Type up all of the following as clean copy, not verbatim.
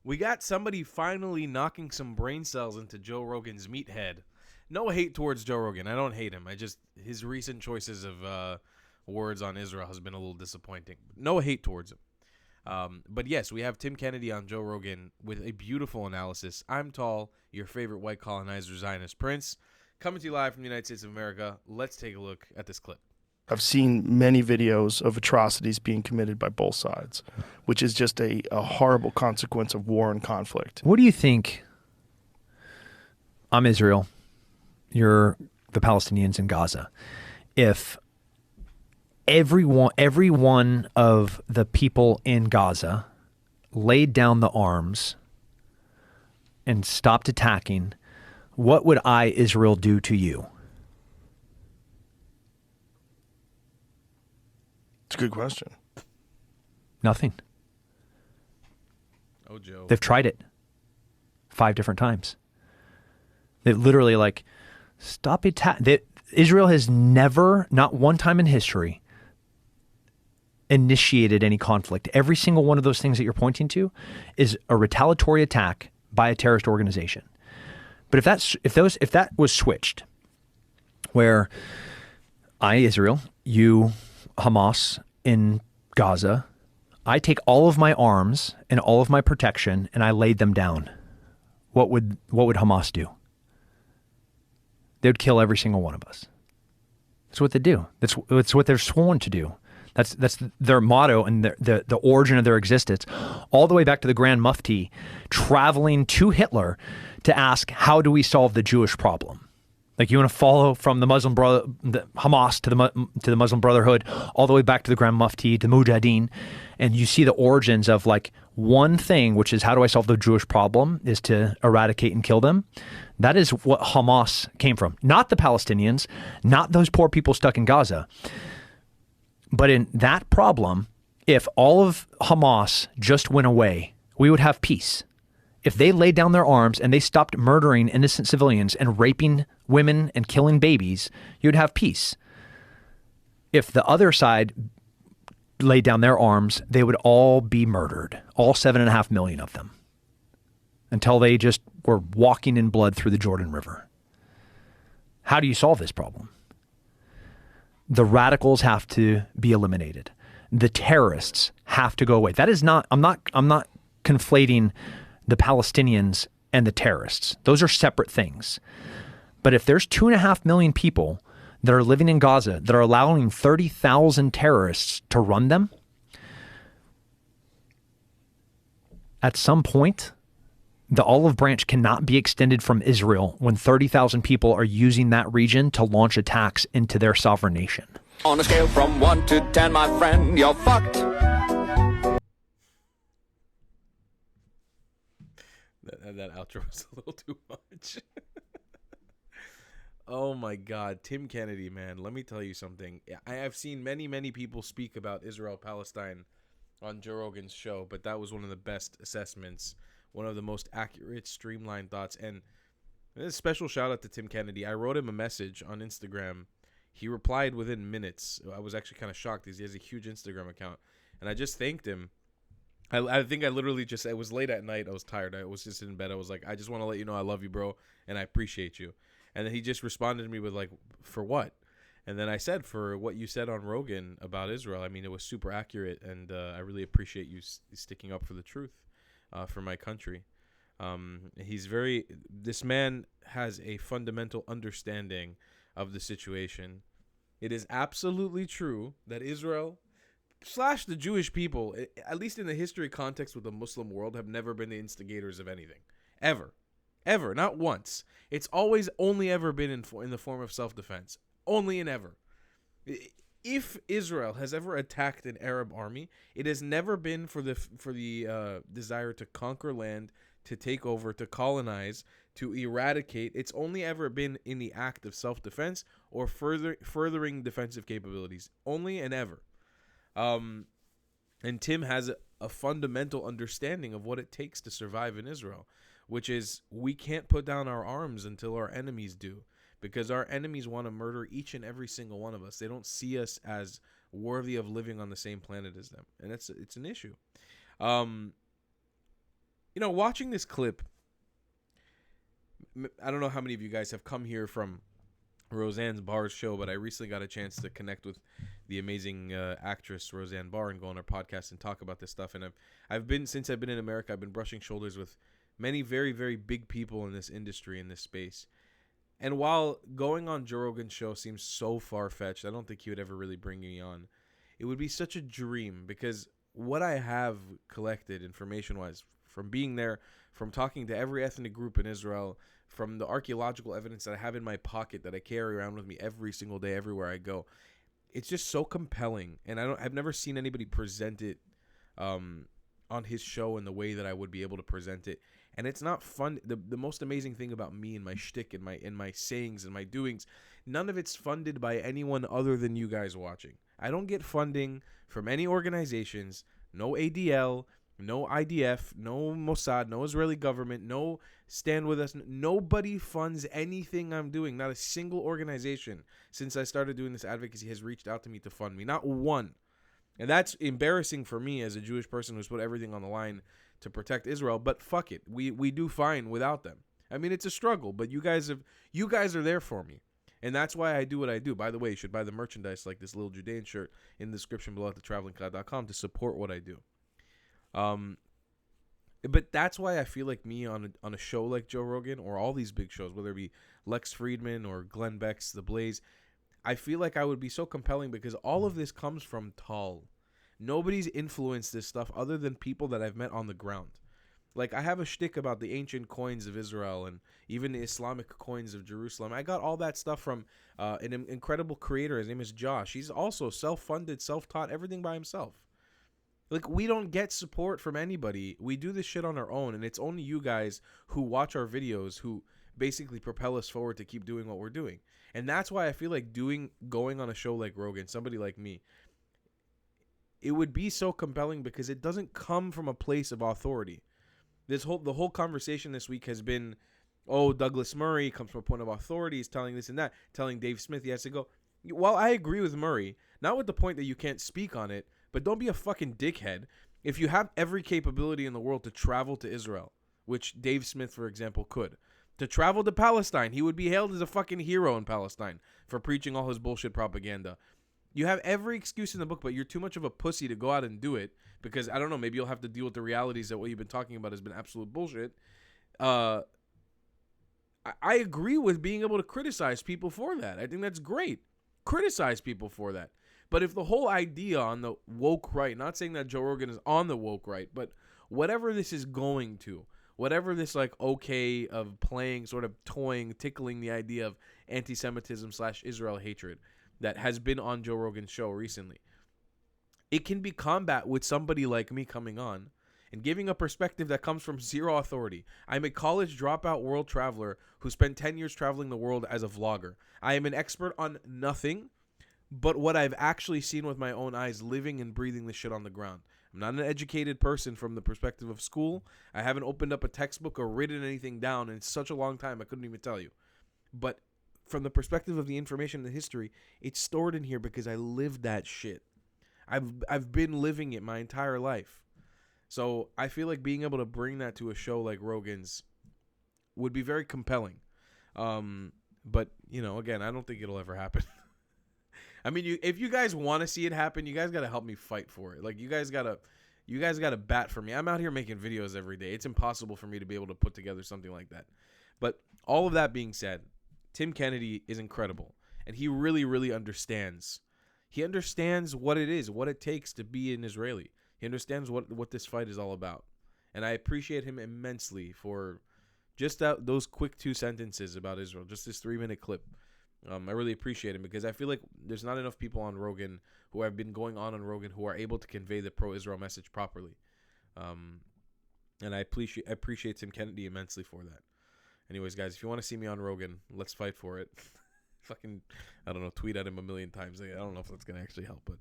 We got somebody finally knocking some brain cells into Joe Rogan's meathead. No hate towards Joe Rogan. I don't hate him. His recent choices of words on Israel has been a little disappointing. No hate towards him. But yes, we have Tim Kennedy on Joe Rogan with a beautiful analysis. I'm Tall, your favorite white colonizer Zionist prince, coming to you live from the United States of America. Let's take a look at this clip. I've seen many videos of atrocities being committed by both sides, which is just a horrible consequence of war and conflict. What do you think? I'm Israel. You're the Palestinians in Gaza. If every one of the people in Gaza laid down the arms and stopped attacking, what would I, Israel, do to you? It's a good question. Nothing. Oh, Joe. They've tried it 5 different times. They literally stop attacking. Israel has never, not one time in history, initiated any conflict. Every single one of those things that you're pointing to is a retaliatory attack by a terrorist organization. But if that was switched, where I, Israel, you, Hamas in Gaza, I take all of my arms and all of my protection and I laid them down, what would Hamas do? They would kill every single one of us. That's what they do. That's what they're sworn to do. That's their motto and the origin of their existence, all the way back to the Grand Mufti traveling to Hitler to ask, how do we solve the Jewish problem? Like, you want to follow from the Hamas to the Muslim Brotherhood, all the way back to the Grand Mufti, to Mujahideen, and you see the origins of one thing, which is, how do I solve the Jewish problem, is to eradicate and kill them. That is what Hamas came from. Not the Palestinians, not those poor people stuck in Gaza. But in that problem, if all of Hamas just went away, we would have peace. If they laid down their arms and they stopped murdering innocent civilians and raping women and killing babies, you'd have peace. If the other side laid down their arms, they would all be murdered, all 7.5 million of them, until they just were walking in blood through the Jordan River. How do you solve this problem? The radicals have to be eliminated. The terrorists have to go away. That is not, I'm not conflating the Palestinians and the terrorists. Those are separate things. But if there's 2.5 million people that are living in Gaza that are allowing 30,000 terrorists to run them, at some point, the olive branch cannot be extended from Israel when 30,000 people are using that region to launch attacks into their sovereign nation. On a scale from 1 to 10, my friend, you're fucked. That outro was a little too much. Oh my God, Tim Kennedy, man. Let me tell you something. I have seen many people speak about Israel-Palestine on Joe Rogan's show, but that was one of the best assessments, one of the most accurate, streamlined thoughts. And a special shout out to Tim Kennedy. I wrote him a message on Instagram. He replied within minutes. I was actually kind of shocked because he has a huge Instagram account. And I just thanked him. I think I literally just, it was late at night. I was tired. I was just in bed. I was like, I just want to let you know I love you, bro, and I appreciate you. And then he just responded to me with for what? And then I said, for what you said on Rogan about Israel. I mean, it was super accurate, and I really appreciate you sticking up for the truth for my country. This man has a fundamental understanding of the situation. It is absolutely true that Israel / the Jewish people, at least in the history context with the Muslim world, have never been the instigators of anything. Ever. Not once. It's always only ever been in the form of self-defense. Only and ever. If Israel has ever attacked an Arab army, it has never been for the desire to conquer land, to take over, to colonize, to eradicate. It's only ever been in the act of self-defense or furthering defensive capabilities. Only and ever. And Tim has a fundamental understanding of what it takes to survive in Israel, which is we can't put down our arms until our enemies do, because our enemies want to murder each and every single one of us. They don't see us as worthy of living on the same planet as them, and it's an issue. Watching this clip, I don't know how many of you guys have come here from Roseanne's Barr's show, but I recently got a chance to connect with the amazing actress Roseanne Barr and go on her podcast and talk about this stuff. And since I've been in America, I've been brushing shoulders with many very, very big people in this industry, in this space. And while going on Joe Rogan's show seems so far-fetched, I don't think he would ever really bring me on. It would be such a dream, because what I have collected information-wise from being there, from talking to every ethnic group in Israel, from the archaeological evidence that I have in my pocket that I carry around with me every single day, everywhere I go, it's just so compelling. And I've never seen anybody present it on his show in the way that I would be able to present it. And it's not fun. The most amazing thing about me and my shtick and my sayings and my doings, none of it's funded by anyone other than you guys watching. I don't get funding from any organizations, no ADL, no IDF, no Mossad, no Israeli government, no Stand With Us. Nobody funds anything I'm doing. Not a single organization since I started doing this advocacy has reached out to me to fund me. Not one. And that's embarrassing for me as a Jewish person who's put everything on the line to protect Israel. But fuck it. We do fine without them. I mean, it's a struggle, but you guys are there for me. And that's why I do what I do. By the way, you should buy the merchandise like this little Judean shirt in the description below at thetravelingcloud.com to support what I do. But that's why I feel like me on a show like Joe Rogan or all these big shows, whether it be Lex Friedman or Glenn Beck's The Blaze, I feel like I would be so compelling because all of this comes from Tal. Nobody's influenced this stuff other than people that I've met on the ground. Like, I have a shtick about the ancient coins of Israel and even the Islamic coins of Jerusalem. I got all that stuff from an incredible creator. His name is Josh. He's also self-funded, self-taught, everything by himself. Like, we don't get support from anybody. We do this shit on our own, and it's only you guys who watch our videos who basically propel us forward to keep doing what we're doing. And that's why I feel like going on a show like Rogan, somebody like me, it would be so compelling because it doesn't come from a place of authority. The whole conversation this week has been, oh, Douglas Murray comes from a point of authority. He's telling this and that, telling Dave Smith he has to go. Well, I agree with Murray, not with the point that you can't speak on it, but don't be a fucking dickhead. If you have every capability in the world to travel to Israel, which Dave Smith, for example, could, to travel to Palestine, he would be hailed as a fucking hero in Palestine for preaching all his bullshit propaganda. You have every excuse in the book, but you're too much of a pussy to go out and do it because, I don't know, maybe you'll have to deal with the realities that what you've been talking about has been absolute bullshit. I agree with being able to criticize people for that. I think that's great. Criticize people for that. But if the whole idea on the woke right, not saying that Joe Rogan is on the woke right, but whatever this is going to, whatever this like okay of playing, sort of toying, tickling the idea of anti-Semitism/Israel hatred that has been on Joe Rogan's show recently, it can be combat with somebody like me coming on and giving a perspective that comes from zero authority. I'm a college dropout world traveler who spent 10 years traveling the world as a vlogger. I am an expert on nothing but what I've actually seen with my own eyes, living and breathing this shit on the ground. I'm not an educated person from the perspective of school. I haven't opened up a textbook or written anything down in such a long time I couldn't even tell you. But from the perspective of the information and the history, it's stored in here because I lived that shit. I've been living it my entire life. So I feel like being able to bring that to a show like Rogan's would be very compelling. But, again, I don't think it'll ever happen. I mean, if you guys want to see it happen, you guys got to help me fight for it. Like, you guys got to bat for me. I'm out here making videos every day. It's impossible for me to be able to put together something like that. But all of that being said, Tim Kennedy is incredible. And he really, really understands. He understands what it is, what it takes to be an Israeli. He understands what this fight is all about. And I appreciate him immensely for just those quick 2 sentences about Israel, just this 3-minute clip. I really appreciate him because I feel like there's not enough people on Rogan who have been going on Rogan who are able to convey the pro-Israel message properly. And I appreciate Tim Kennedy immensely for that. Anyways, guys, if you want to see me on Rogan, let's fight for it. Fucking, I don't know, tweet at him a million times. I don't know if that's going to actually help, but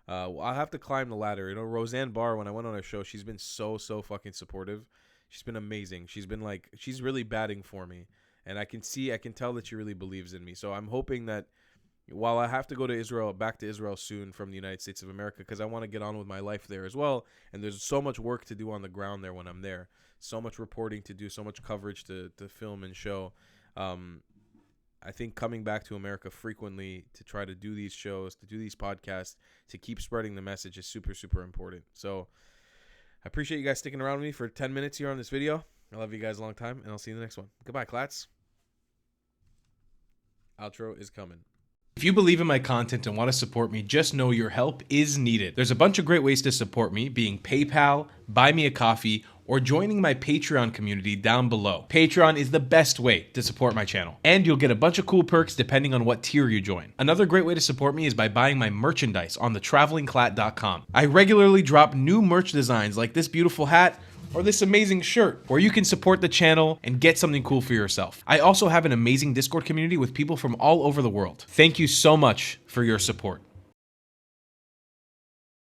I'll have to climb the ladder. Roseanne Barr, when I went on her show, she's been so fucking supportive. She's been amazing. She's really batting for me. And I can tell that she really believes in me. So I'm hoping that while I have to go to Israel, back to Israel soon from the United States of America, because I want to get on with my life there as well. And there's so much work to do on the ground there when I'm there. So much reporting to do, so much coverage to film and show. I think coming back to America frequently to try to do these shows, to do these podcasts, to keep spreading the message is super, super important. So I appreciate you guys sticking around with me for 10 minutes here on this video. I love you guys a long time, and I'll see you in the next one. Goodbye, Clats. Outro is coming. If you believe in my content and want to support me, just know your help is needed. There's a bunch of great ways to support me, being PayPal, Buy Me a Coffee, or joining my Patreon community down below. Patreon is the best way to support my channel, and you'll get a bunch of cool perks depending on what tier you join. Another great way to support me is by buying my merchandise on thetravelingclat.com. I regularly drop new merch designs like this beautiful hat, or this amazing shirt, where you can support the channel and get something cool for yourself. I also have an amazing Discord community with people from all over the world. Thank you so much for your support.